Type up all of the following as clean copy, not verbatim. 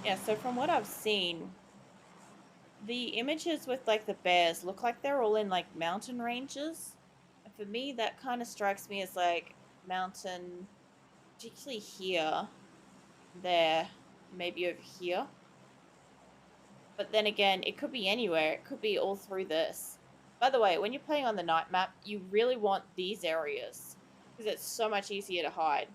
Yeah, so from what I've seen, the images with like the bears look like they're all in like mountain ranges. And for me, that kind of strikes me as like mountain, particularly here, there, maybe over here. But then again, it could be anywhere. It could be all through this. By the way, when you're playing on the night map, you really want these areas because it's so much easier to hide.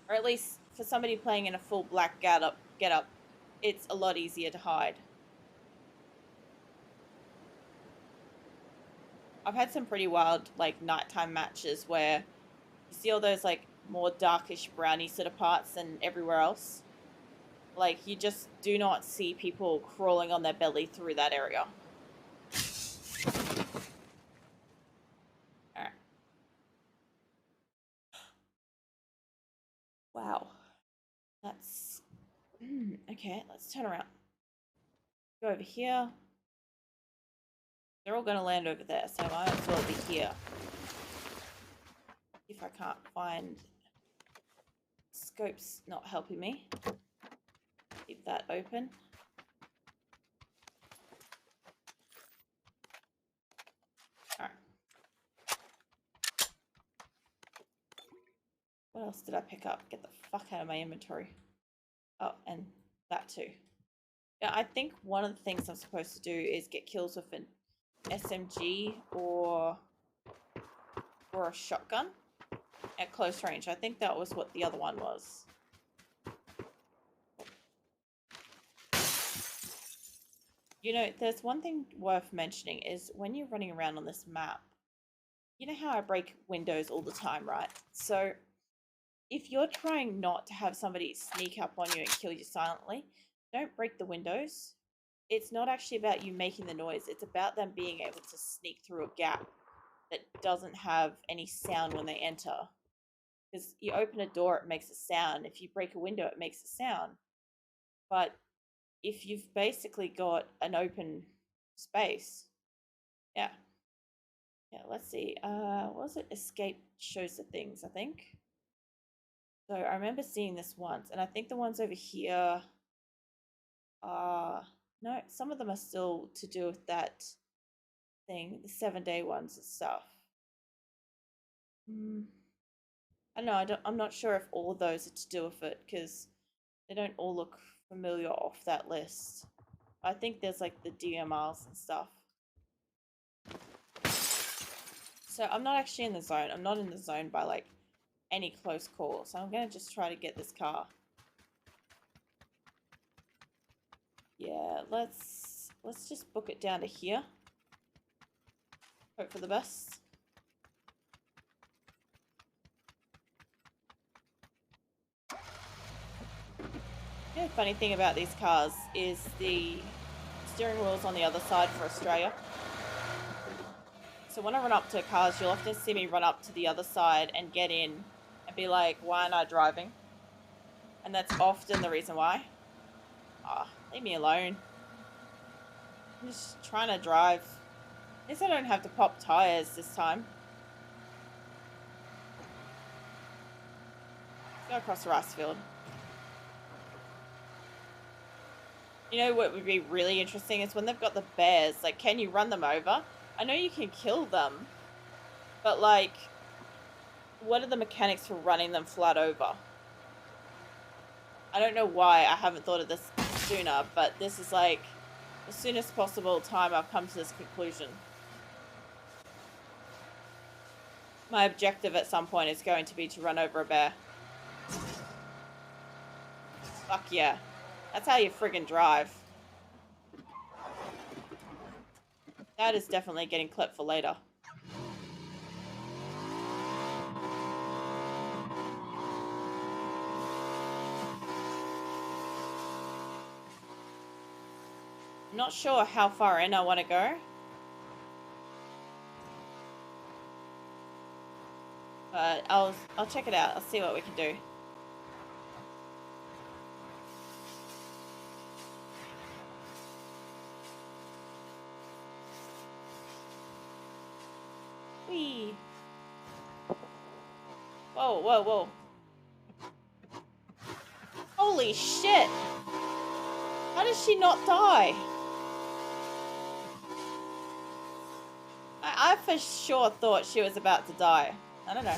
Or at least for somebody playing in a full black get up, it's a lot easier to hide. I've had some pretty wild like nighttime matches where you see all those like more darkish browny sort of parts than everywhere else. Like you just do not see people crawling on their belly through that area. All right. Wow. That's okay. Let's turn around. Go over here. They're all going to land over there, so I might as well be here. If I can't find scope's not helping me. Keep that open. All right. What else did I pick up? Get the fuck out of my inventory. Oh, and that too. Yeah, I think one of the things I'm supposed to do is get kills with an SMG or a shotgun at close range. I think that was what the other one was. You know, there's one thing worth mentioning is when you're running around on this map, you know how I break windows all the time, right? So if you're trying not to have somebody sneak up on you and kill you silently, don't break the windows. It's not actually about you making the noise. It's about them being able to sneak through a gap that doesn't have any sound when they enter. Because you open a door, it makes a sound. If you break a window, it makes a sound. But if you've basically got an open space, yeah. Yeah, let's see. What was it? Escape shows the things, I think. So I remember seeing this once, and I think the ones over here are no, some of them are still to do with that thing, the 7-day ones and stuff. I don't know. I'm not sure if all of those are to do with it because they don't all look familiar off that list. I think there's like the DMRs and stuff. So I'm not actually in the zone. I'm not in the zone by like any close call. So I'm gonna just try to get this car. Yeah, let's just book it down to here. Hope for the best. The funny thing about these cars is the steering wheel's on the other side for Australia. So when I run up to cars, you'll often see me run up to the other side and get in and be like, why aren't I driving? And that's often the reason why. Ah, leave me alone. I'm just trying to drive. At least I don't have to pop tires this time. Let's go across the rice field. You know what would be really interesting is when they've got the bears, like, can you run them over? I know you can kill them, but like, what are the mechanics for running them flat over? I don't know why I haven't thought of this sooner, but this is like the soonest possible time I've come to this conclusion. My objective at some point is going to be to run over a bear. Fuck yeah. That's how you friggin' drive. That is definitely getting clipped for later. I'm not sure how far in I want to go. But I'll check it out. I'll see what we can do. Whee! Whoa, whoa, whoa. Holy shit! How does she not die? I for sure thought she was about to die. I don't know.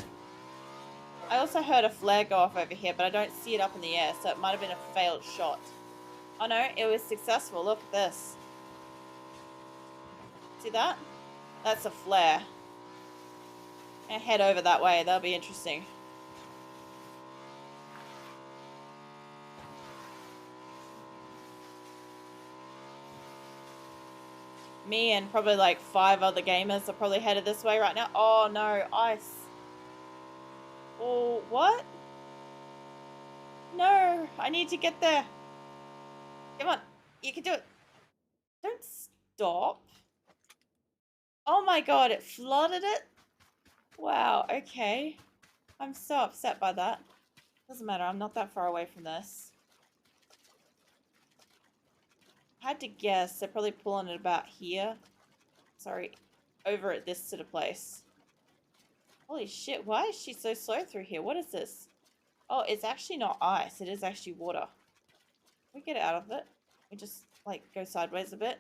I also heard a flare go off over here, but I don't see it up in the air, so it might have been a failed shot. Oh no, it was successful. Look at this. See that? That's a flare. And head over that way. That'll be interesting. Me and probably like 5 other gamers are probably headed this way right now. Oh no, ice. Oh, what? No, I need to get there. Come on, you can do it. Don't stop. Oh my god, it flooded it? Wow, okay. I'm so upset by that. Doesn't matter, I'm not that far away from this. I had to guess, they're probably pulling it about here. Sorry, over at this sort of place. Holy shit, why is she so slow through here? What is this? Oh, it's actually not ice, it is actually water. We get out of it. We just, like, go sideways a bit.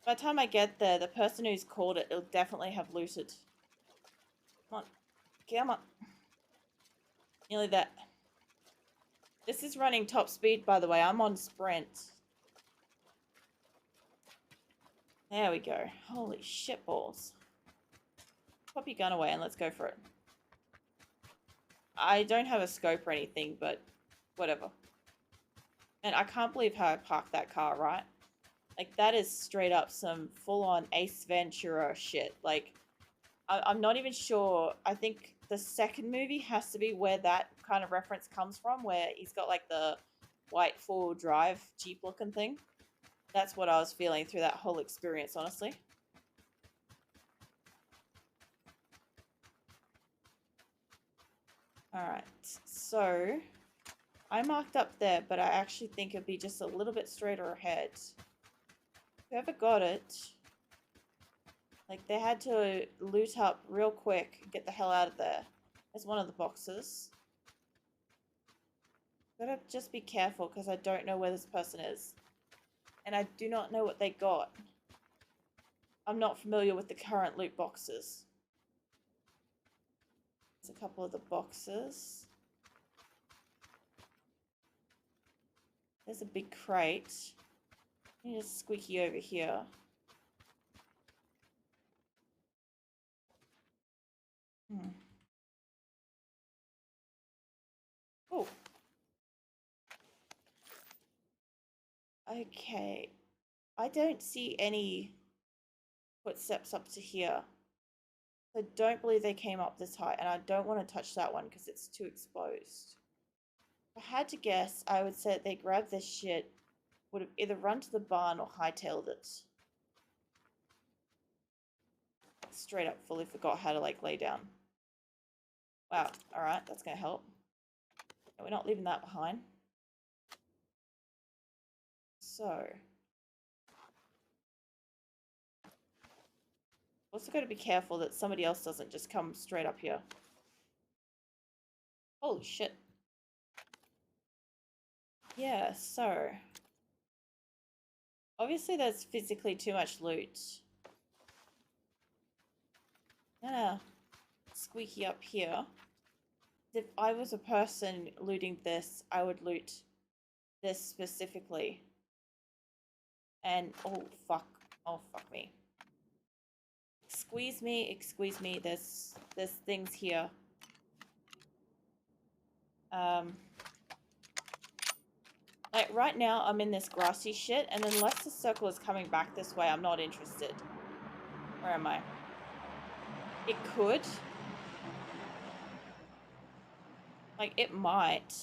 By the time I get there, the person who's called it, it'll definitely have looted. Come on. Come on. Nearly there. This is running top speed, by the way. I'm on sprint. There we go. Holy shit balls. Pop your gun away and let's go for it. I don't have a scope or anything, but whatever. And I can't believe how I parked that car, right? Like, that is straight up some full-on Ace Ventura shit. Like, I'm not even sure. I think the second movie has to be where that kind of reference comes from, where he's got, like, the white four-wheel drive Jeep-looking thing. That's what I was feeling through that whole experience, honestly. Alright, so I marked up there, but I actually think it'd be just a little bit straighter ahead. Whoever got it, like, they had to loot up real quick and get the hell out of there. There's one of the boxes. Gotta just be careful because I don't know where this person is. And I do not know what they got. I'm not familiar with the current loot boxes. There's a couple of the boxes. There's a big crate. I need a squeaky over here. Oh. Okay. I don't see any footsteps up to here. I don't believe they came up this high, and I don't want to touch that one because it's too exposed. If I had to guess, I would say that they grabbed this shit, would have either run to the barn or hightailed it. Straight up fully forgot how to, like, lay down. Wow, alright, that's gonna help. We're not leaving that behind. So. Also got to be careful that somebody else doesn't just come straight up here. Holy shit. Yeah, so. Obviously there's physically too much loot. Squeaky up here. If I was a person looting this, I would loot this specifically. And, oh fuck me. Excuse me, there's things here. Like, right now, I'm in this grassy shit, and unless the circle is coming back this way, I'm not interested. Where am I? It could. Like, it might.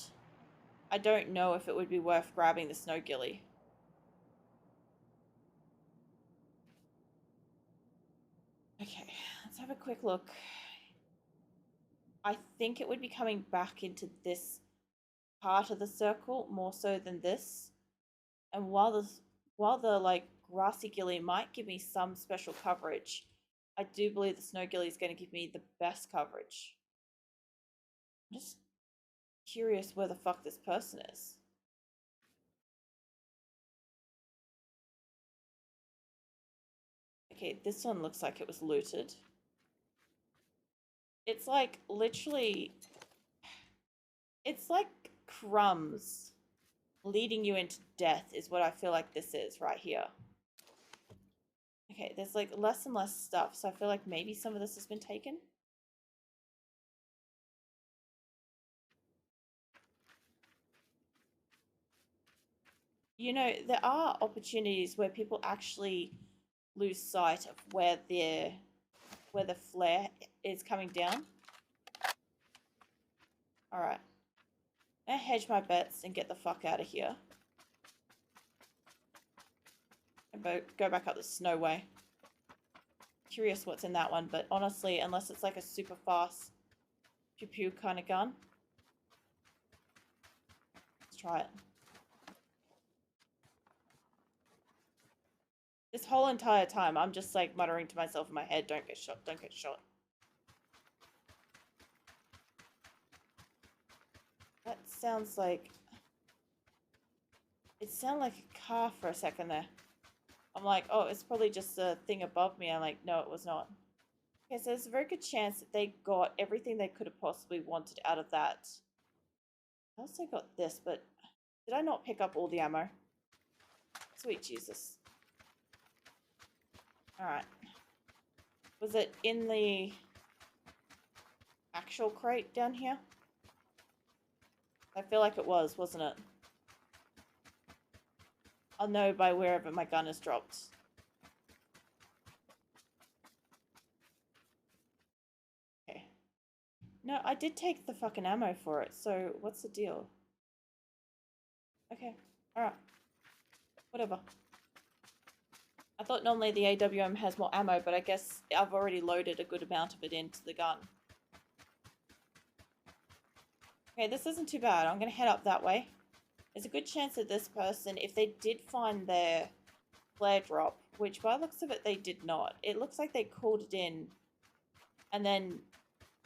I don't know if it would be worth grabbing the snow ghillie. Okay, let's have a quick look. I think it would be coming back into this part of the circle more so than this. And while the like grassy ghillie might give me some special coverage, I do believe the snow ghillie is going to give me the best coverage. I'm just curious where the fuck this person is. Okay, this one looks like it was looted. It's like literally, it's like crumbs leading you into death is what I feel like this is right here. Okay, there's like less and less stuff, so I feel like maybe some of this has been taken. You know, there are opportunities where people actually lose sight of where the flare is coming down. Alright. I'm gonna hedge my bets and get the fuck out of here. And go back up the snowway. Curious what's in that one, but honestly, unless it's like a super fast pew pew kind of gun. Let's try it. This whole entire time, I'm just like muttering to myself in my head, don't get shot, don't get shot. That sounds like... It sounded like a car for a second there. I'm like, oh, it's probably just a thing above me. I'm like, no, it was not. Okay, so there's a very good chance that they got everything they could have possibly wanted out of that. I also got this, but did I not pick up all the ammo? Sweet Jesus. Alright. Was it in the actual crate down here? I feel like it was, wasn't it? I'll know by wherever my gun is dropped. Okay. No, I did take the fucking ammo for it, so what's the deal? Okay. Alright. Whatever. I thought normally the AWM has more ammo, but I guess I've already loaded a good amount of it into the gun. Okay, this isn't too bad. I'm going to head up that way. There's a good chance that this person, if they did find their flare drop, which by the looks of it they did not, it looks like they called it in and then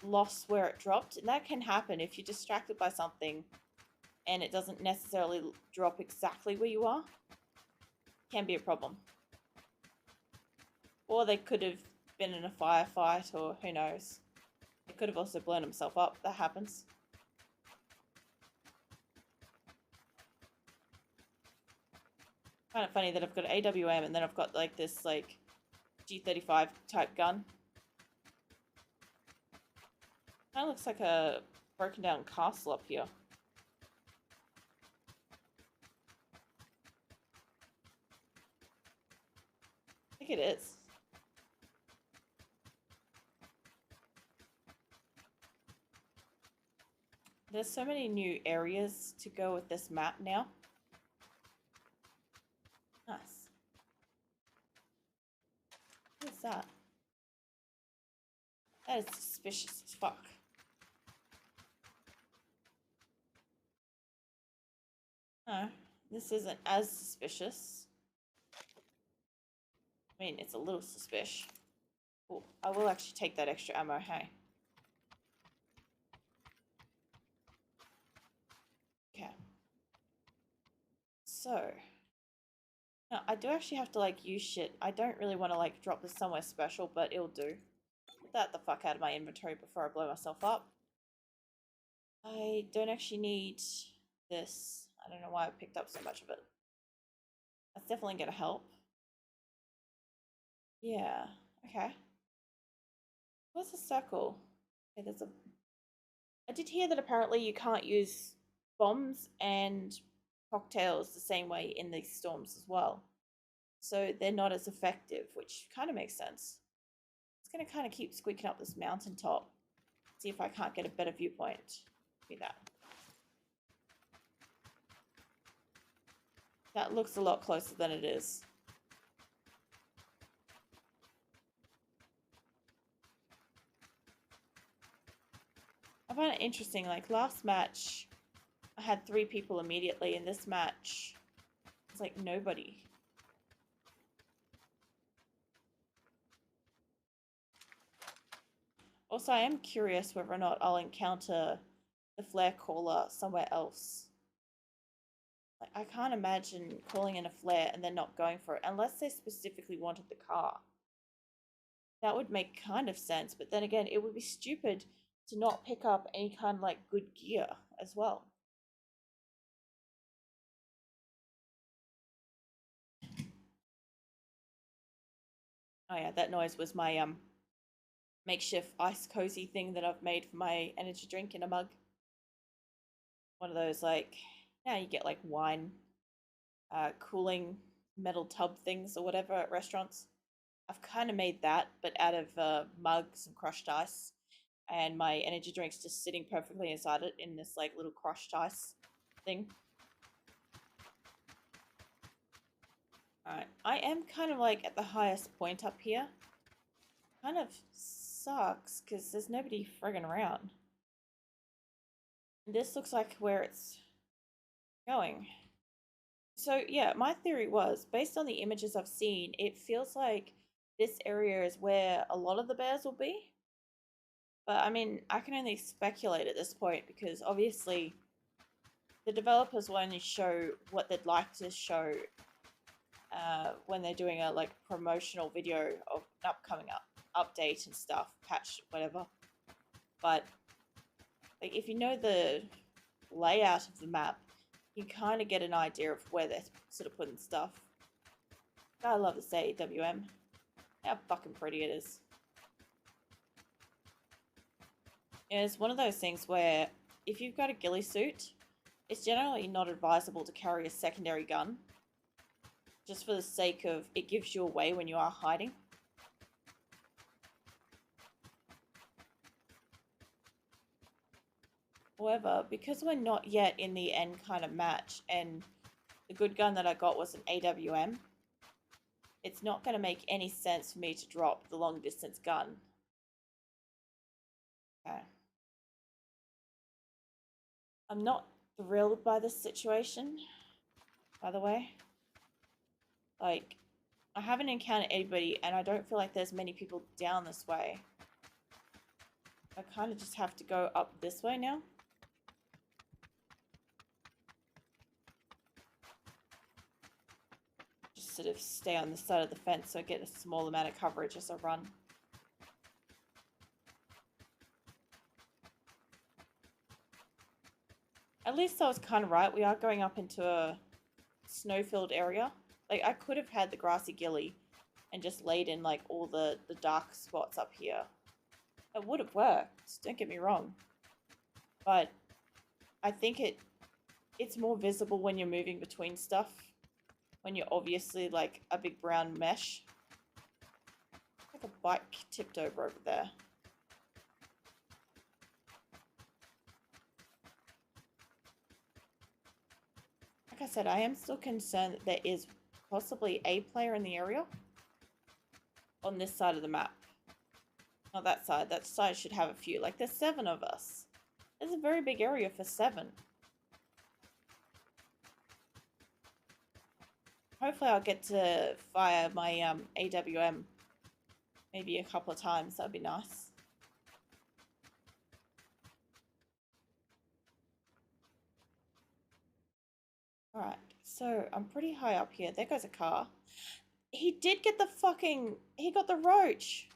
lost where it dropped. And that can happen if you're distracted by something and it doesn't necessarily drop exactly where you are. Can be a problem. Or they could have been in a firefight, or who knows. They could have also blown himself up. That happens. Kind of funny that I've got an AWM and then I've got like this like G35 type gun. Kind of looks like a broken down castle up here. I think it is. There's so many new areas to go with this map now. Nice. What is that? That is suspicious as fuck. No, this isn't as suspicious. I mean, it's a little suspicious. Oh, I will actually take that extra ammo, hey. Okay. So, now I do actually have to like use shit. I don't really want to like drop this somewhere special, but it'll do. Get that the fuck out of my inventory before I blow myself up. I don't actually need this. I don't know why I picked up so much of it. That's definitely gonna help. Yeah, okay. What's a circle? Okay, there's a... I did hear that apparently you can't use bombs and cocktails the same way in these storms as well. So they're not as effective, which kind of makes sense. It's going to kind of keep squeaking up this mountaintop. See if I can't get a better viewpoint. Do that. That looks a lot closer than it is. I find it interesting, like last match, I had 3 people immediately. In this match, it's like nobody. Also, I am curious whether or not I'll encounter the flare caller somewhere else. Like, I can't imagine calling in a flare and then not going for it unless they specifically wanted the car. That would make kind of sense, but then again, it would be stupid to not pick up any kind of like good gear as well. Oh yeah, that noise was my makeshift ice cozy thing that I've made for my energy drink in a mug. One of those like now you get like wine cooling metal tub things or whatever at restaurants. I've kind of made that, but out of mugs and crushed ice, and my energy drink's just sitting perfectly inside it in this like little crushed ice thing. Alright, I am kind of like at the highest point up here. Kind of sucks because there's nobody friggin' around. This looks like where it's going. So yeah, my theory was, based on the images I've seen, it feels like this area is where a lot of the bears will be. But I mean, I can only speculate at this point because obviously the developers will only show what they'd like to show when they're doing a like promotional video of an upcoming update and stuff, patch, whatever. But like, if you know the layout of the map, you kind of get an idea of where they're sort of putting stuff. I love this AWM. How fucking pretty it is. Yeah, it's one of those things where if you've got a ghillie suit, it's generally not advisable to carry a secondary gun, just for the sake of it gives you away when you are hiding. However, because we're not yet in the end kind of match, and the good gun that I got was an AWM, it's not going to make any sense for me to drop the long distance gun. Okay. I'm not thrilled by this situation, by the way. Like, I haven't encountered anybody, and I don't feel like there's many people down this way. I kind of just have to go up this way now. Just sort of stay on the side of the fence so I get a small amount of coverage as I run. At least I was kind of right. We are going up into a snow-filled area. Like, I could have had the grassy ghillie and just laid in, like, all the dark spots up here. It would have worked, don't get me wrong. But I think it's more visible when you're moving between stuff. When you're obviously, like, a big brown mesh. Like a bike tipped over there. Like I said, I am still concerned that there is possibly a player in the area on this side of the map. Not that side. That side should have a few. Like, there's 7 of us. There's a very big area for 7. Hopefully I'll get to fire my AWM maybe a couple of times. That'd be nice. Alright, so I'm pretty high up here. There goes a car. He did get the fucking... He got the roach.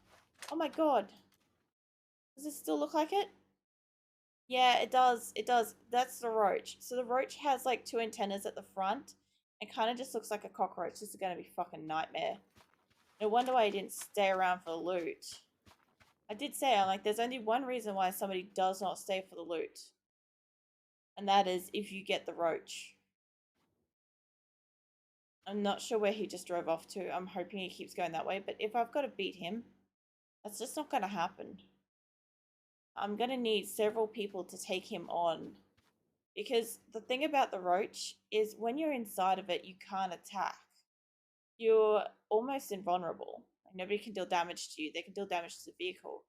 Oh my god. Does it still look like it? Yeah, it does. It does. That's the roach. So the roach has like 2 antennas at the front and kind of just looks like a cockroach. This is going to be fucking nightmare. No wonder why he didn't stay around for the loot. I did say, I'm like, there's only one reason why somebody does not stay for the loot. And that is if you get the roach. I'm not sure where he just drove off to. I'm hoping he keeps going that way. But if I've got to beat him, that's just not going to happen. I'm going to need several people to take him on. Because the thing about the roach is when you're inside of it, you can't attack. You're almost invulnerable. Nobody can deal damage to you. They can deal damage to the vehicle.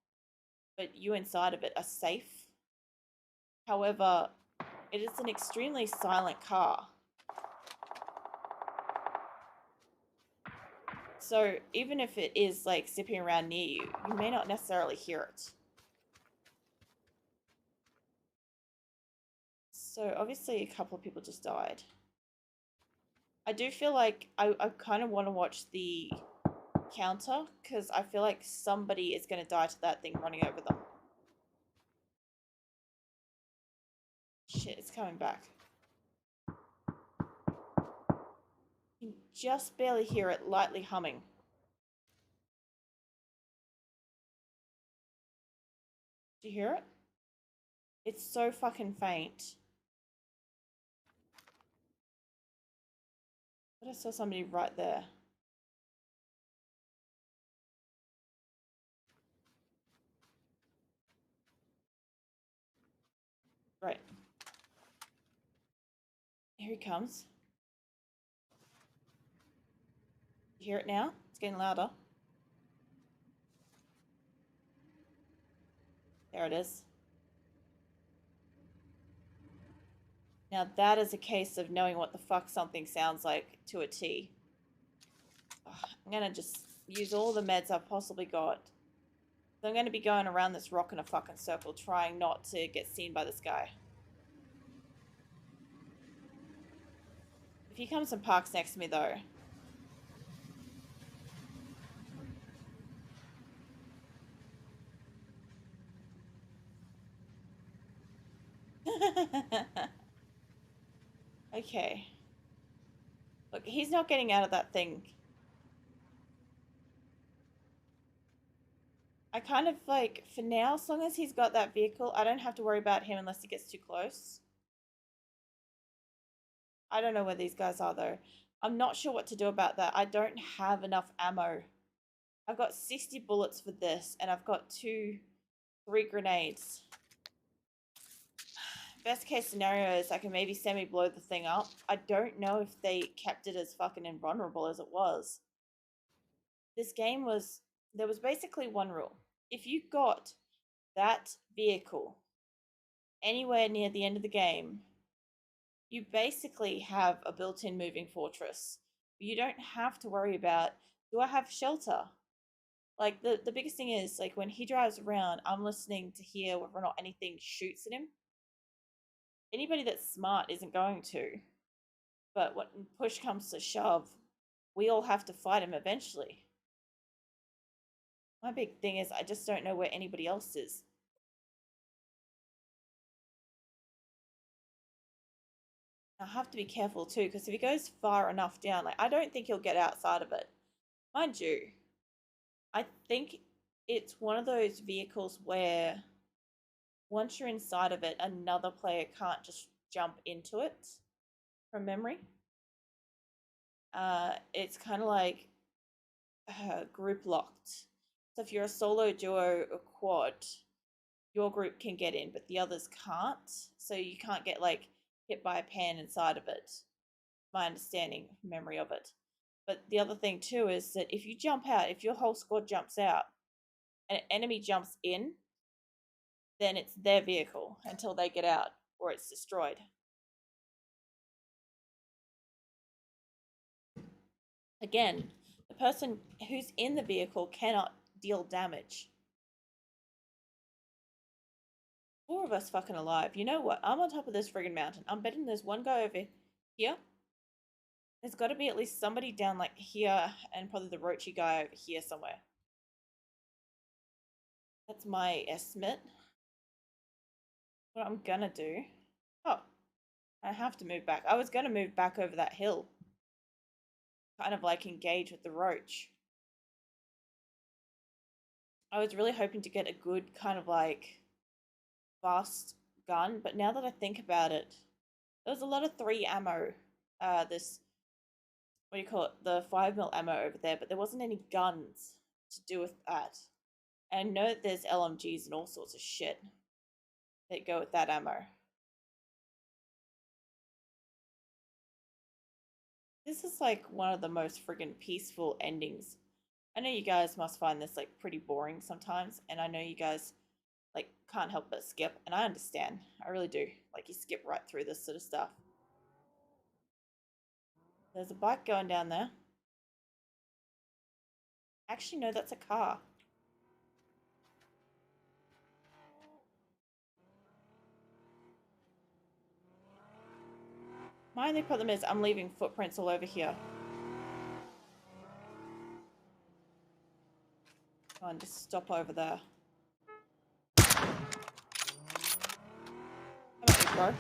But you inside of it are safe. However, it is an extremely silent car. So even if it is like zipping around near you, you may not necessarily hear it. So obviously a couple of people just died. I do feel like I kind of want to watch the counter because I feel like somebody is going to die to that thing running over them. Shit, it's coming back. You can just barely hear it lightly humming. Do you hear it? It's so fucking faint. But I saw somebody right there. Right. Here he comes. You hear it now? It's getting louder. There it is. Now that is a case of knowing what the fuck something sounds like to a T. I'm gonna just use all the meds I've possibly got. So I'm gonna be going around this rock in a fucking circle trying not to get seen by this guy. If he comes and parks next to me though. Okay. Look, he's not getting out of that thing. I kind of like, for now, as long as he's got that vehicle, I don't have to worry about him unless he gets too close. I don't know where these guys are though. I'm not sure what to do about that. I don't have enough ammo. I've got 60 bullets for this and I've got 3 grenades. Best case scenario is I can maybe semi-blow the thing up. I don't know if they kept it as fucking invulnerable as it was. This game was, there was basically one rule. If you got that vehicle anywhere near the end of the game, you basically have a built-in moving fortress. You don't have to worry about, do I have shelter? Like the biggest thing is like when he drives around, I'm listening to hear whether or not anything shoots at him. Anybody that's smart isn't going to. But when push comes to shove, we all have to fight him eventually. My big thing is I just don't know where anybody else is. I have to be careful too, because if he goes far enough down, like I don't think he'll get outside of it. Mind you, I think it's one of those vehicles where once you're inside of it, another player can't just jump into it from memory. It's kind of like group locked. So if you're a solo, duo, or quad, your group can get in, but the others can't. So you can't get like hit by a pan inside of it. My understanding, memory of it. But the other thing too is that if you jump out, if your whole squad jumps out, and an enemy jumps in, then it's their vehicle until they get out or it's destroyed. Again, the person who's in the vehicle cannot deal damage. 4 of us fucking alive. You know what? I'm on top of this friggin' mountain. I'm betting there's one guy over here. There's got to be at least somebody down like here and probably the roachy guy over here somewhere. That's my estimate. What I'm gonna do. Oh, I have to move back. I was gonna move back over that hill. Kind of like engage with the roach. I was really hoping to get a good kind of like fast gun, but now that I think about it, there was a lot of 3 ammo. This, what do you call it? The 5mm ammo over there, but there wasn't any guns to do with that. And I know that there's LMGs and all sorts of shit that go with that ammo. This is like one of the most friggin' peaceful endings. I know you guys must find this like pretty boring sometimes, and I know you guys like can't help but skip, and I understand. I really do. Like you skip right through this sort of stuff. There's a bike going down there. Actually, no, that's a car. My only problem is I'm leaving footprints all over here. Come on, just stop over there. Come at me, bro.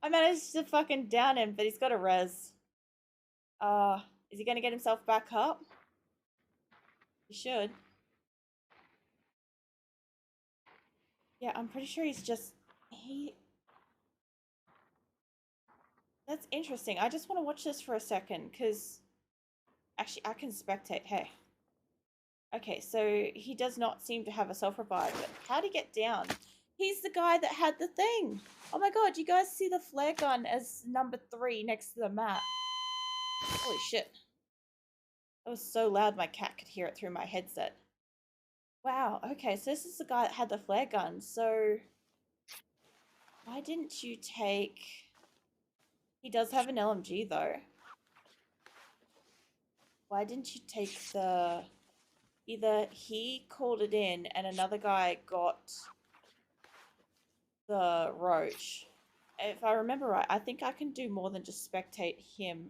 I managed to fucking down him, but he's got a res. Is he gonna get himself back up? He should. Yeah, I'm pretty sure he's just... That's interesting. I just want to watch this for a second, because... Actually, I can spectate. Hey. Okay, so he does not seem to have a self-revive, but how'd he get down? He's the guy that had the thing! Oh my god, you guys see the flare gun as number 3 next to the map? Holy shit. That was so loud my cat could hear it through my headset. Wow, okay, so this is the guy that had the flare gun, so... Why didn't you take... He does have an LMG, though. Why didn't you take the... Either he called it in and another guy got the roach. If I remember right, I think I can do more than just spectate him.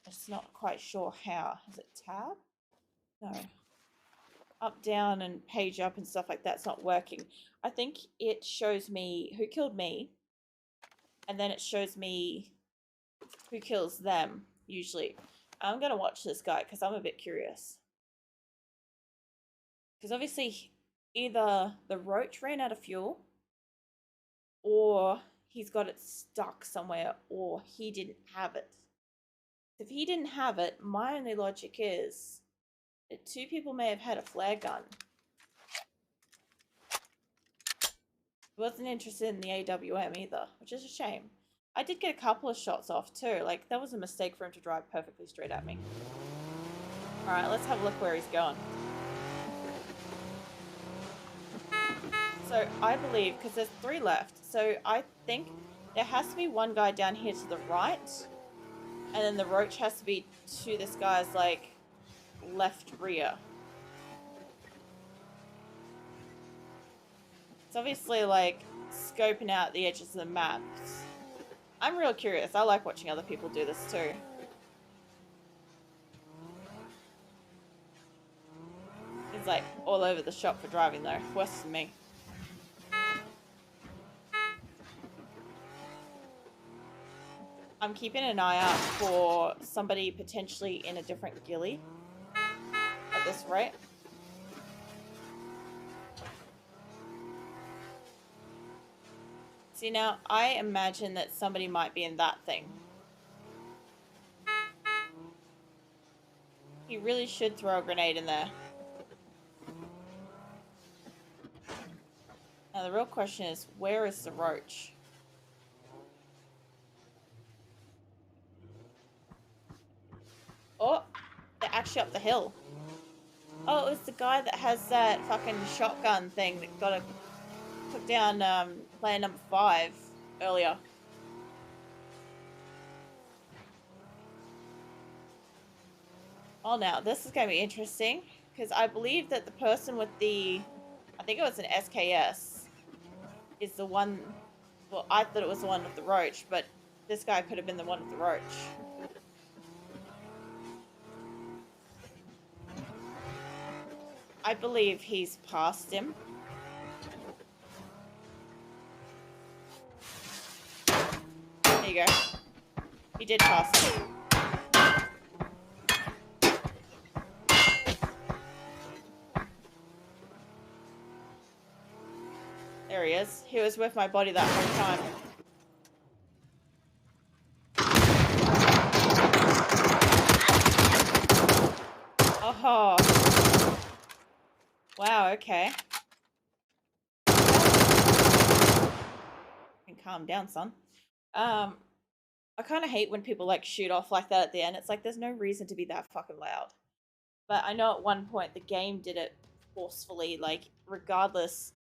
It's not quite sure how. Is it tab? No. Up, down, and page up and stuff like that's not working. I think it shows me who killed me, and then it shows me who kills them, usually. I'm going to watch this guy because I'm a bit curious. Because obviously either the roach ran out of fuel, or he's got it stuck somewhere, or he didn't have it. If he didn't have it, my only logic is that 2 people may have had a flare gun. Wasn't interested in the AWM either, which is a shame. I did get a couple of shots off too. Like, that was a mistake for him to drive perfectly straight at me. Alright, let's have a look where he's going. So, I believe, because there's 3 left, so I think there has to be one guy down here to the right, and then the roach has to be to this guy's, like, left rear. It's obviously, like, scoping out the edges of the map. I'm real curious. I like watching other people do this too. He's, like, all over the shop for driving, though. Worse than me. I'm keeping an eye out for somebody potentially in a different ghillie at this rate. See, now, I imagine that somebody might be in that thing. He really should throw a grenade in there. Now, the real question is, where is the roach? Oh, they're actually up the hill. Oh, it was the guy that has that fucking shotgun thing that took down player number 5 earlier. Oh, now, this is going to be interesting, because I believe that the person with the, I think it was an SKS, is the one, well, I thought it was the one with the roach, but this guy could have been the one with the roach. I believe he's past him. There you go. He did pass him. There he is. He was with my body that whole time. Oh. Wow, okay. You can calm down, son. I kind of hate when people, like, shoot off like that at the end. It's like, there's no reason to be that fucking loud. But I know at one point the game did it forcefully, like, regardless